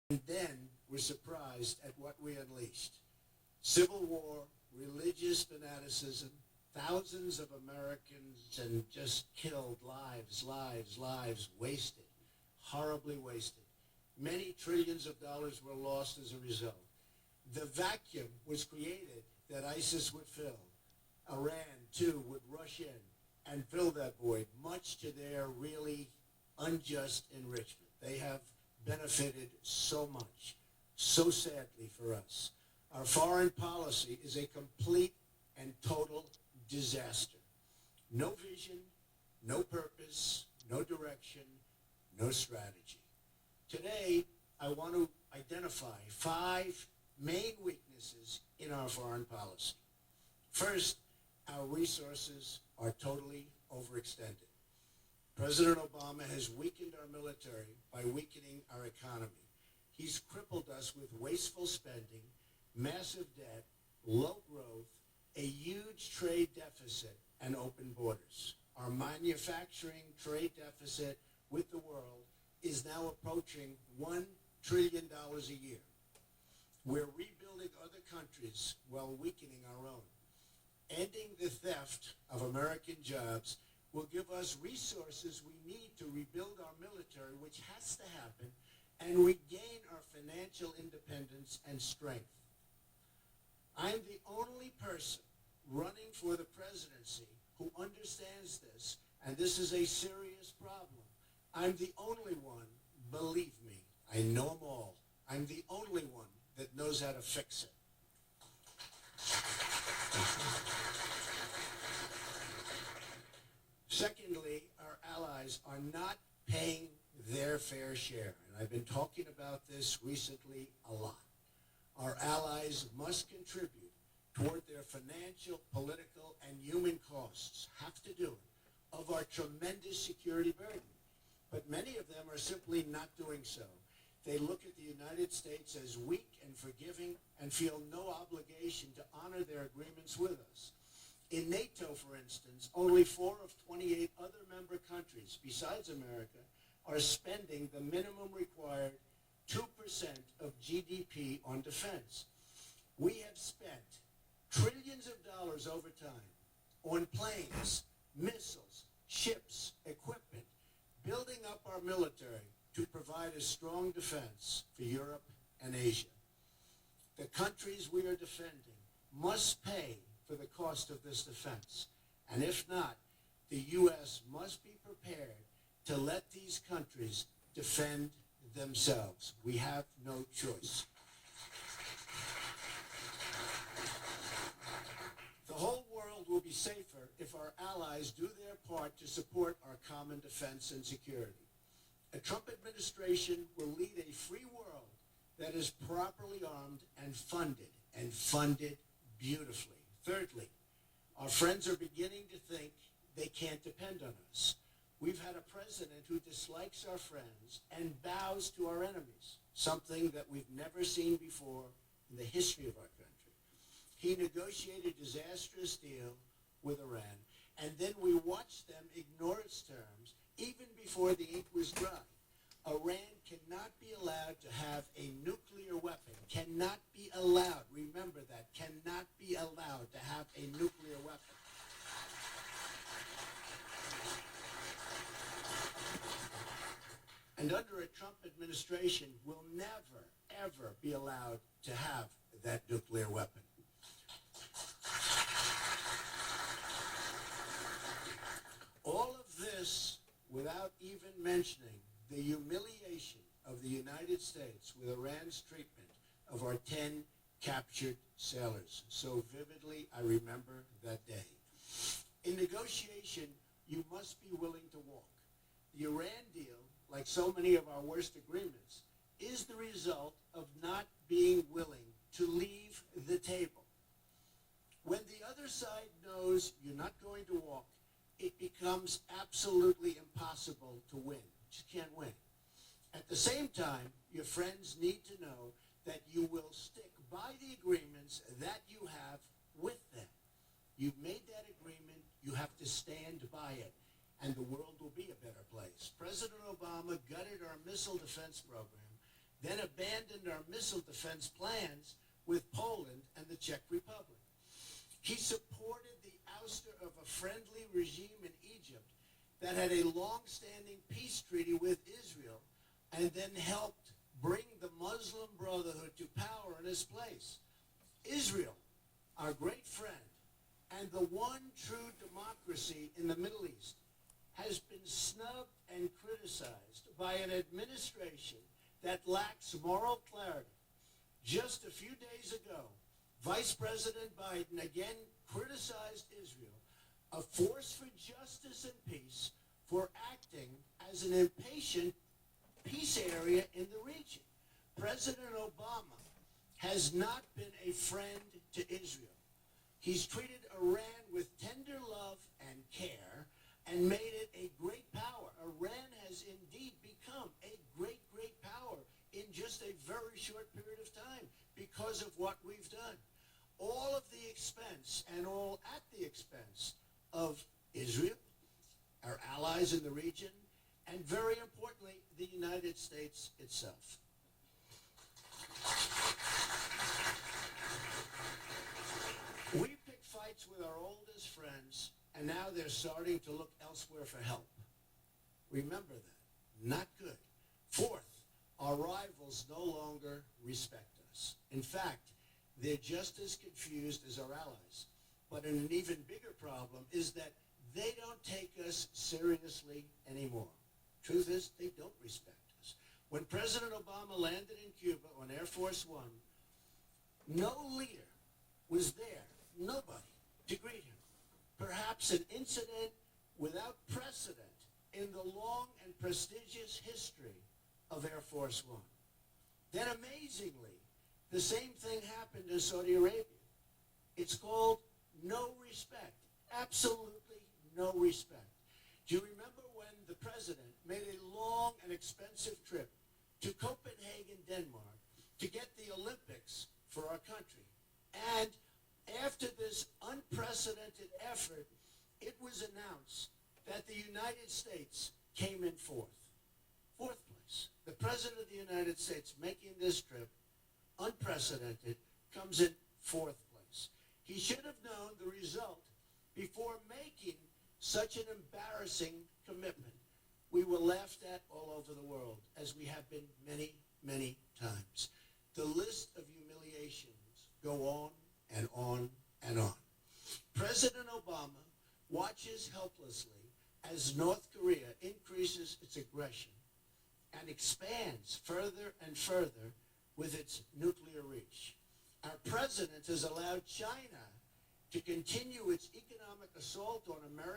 and then were surprised at what we unleashed. Civil war, religious fanaticism, thousands of Americans and just killed, lives wasted, horribly wasted. Many trillions of dollars were lost as a result. The vacuum was created that ISIS would fill. Iran, too, would rush in and fill that void, much to their really unjust enrichment. They have benefited so much, so sadly for us. Our foreign policy is a complete and total disaster. No vision, no purpose, no direction, no strategy. Today, I want to identify 5 main weaknesses in our foreign policy. First, our resources are totally overextended. President Obama has weakened our military by weakening our economy. He's crippled us with wasteful spending, massive debt, low growth, a huge trade deficit, and open borders. Our manufacturing trade deficit with the world is now approaching $1 trillion a year. We're rebuilding other countries while weakening our own. Ending the theft of American jobs will give us resources we need to rebuild our military, which has to happen, and regain our financial independence and strength. I'm the only person running for the presidency who understands this, and this is a serious problem. I'm the only one, believe me, I know them all. I'm the only one that knows how to fix it. Secondly, our allies are not paying their fair share, and I've been talking about this recently a lot. Our allies must contribute toward their financial, political, and human costs, have to do it, of our tremendous security burden. But many of them are simply not doing so. They look at the United States as weak and forgiving and feel no obligation to honor their agreements with us. In NATO, for instance, only 4 of 28 other member countries, besides America, are spending the minimum required 2% of GDP on defense. We have spent trillions of dollars over time on planes, missiles, ships, equipment, building up our military to provide a strong defense for Europe and Asia. The countries we are defending must pay for the cost of this defense. And if not, the U.S. must be prepared to let these countries defend themselves. We have no choice. The whole world will be safer if our allies do their part to support our common defense and security. A Trump administration will lead a free world that is properly armed and funded beautifully. Thirdly, our friends are beginning to think they can't depend on us. We've had a president who dislikes our friends and bows to our enemies, something that we've never seen before in the history of our country. He negotiated a disastrous deal with Iran, and then we watched them ignore its terms even before the ink was dry. Iran cannot be allowed to have a nuclear weapon, cannot be allowed, remember that, cannot be allowed to have a nuclear weapon. And under a Trump administration, will never, ever be allowed to have that nuclear weapon. All of this without even mentioning the humiliation of the United States with Iran's treatment of our 10 captured sailors. So vividly, I remember that day. In negotiation, you must be willing to walk. The Iran deal, like so many of our worst agreements, is the result of not being willing to leave the table. When the other side knows you're not going to walk, it becomes absolutely impossible to win. You just can't win. At the same time, your friends need to know that you will stick by the agreements that you have with them. You've made that agreement, you have to stand by it, and the world will be a better place. President Obama gutted our missile defense program, then abandoned our missile defense plans with Poland and the Czech Republic. He supported the ouster of a friendly regime in Egypt that had a long-standing peace treaty with Israel and then helped bring the Muslim Brotherhood to power in his place. Israel, our great friend, and the one true democracy in the Middle East, has been snubbed and criticized by an administration that lacks moral clarity. Just a few days ago, Vice President Biden again criticized Israel, a force for justice and peace, for acting as an impatient peace area in the region. President Obama has not been a friend to Israel. He's treated Iran with tender love and care and made it a great power. Iran has indeed become a great, great power in just a very short period of time because of what we've done. All of the expense and all at the expense of Israel, our allies in the region, and very importantly, the United States itself. We pick fights with our oldest friends, and now they're starting to look elsewhere for help. Remember that. Not good. Fourth, our rivals no longer respect us. In fact, they're just as confused as our allies. But an even bigger problem is that they don't take us seriously anymore. Truth is, they don't respect us. When President Obama landed in Cuba on Air Force One, no leader was there, nobody, to greet him. Perhaps an incident without precedent in the long and prestigious history of Air Force One. Then amazingly, the same thing happened in Saudi Arabia. It's called no respect, absolutely no respect. Do you remember when the president made a long and expensive trip to Copenhagen, Denmark, to get the Olympics for our country? And after this unprecedented effort, it was announced that the United States came in fourth place. The President of the United States making this trip, unprecedented, comes in fourth place. He should have known the result before making such an embarrassing commitment. We were laughed at all over the world, as we have been many, many times. The list of humiliations go on and on and on. President Obama watches helplessly as North Korea increases its aggression and expands further and further with its nuclear reach. Our president has allowed China to continue its economic assault on America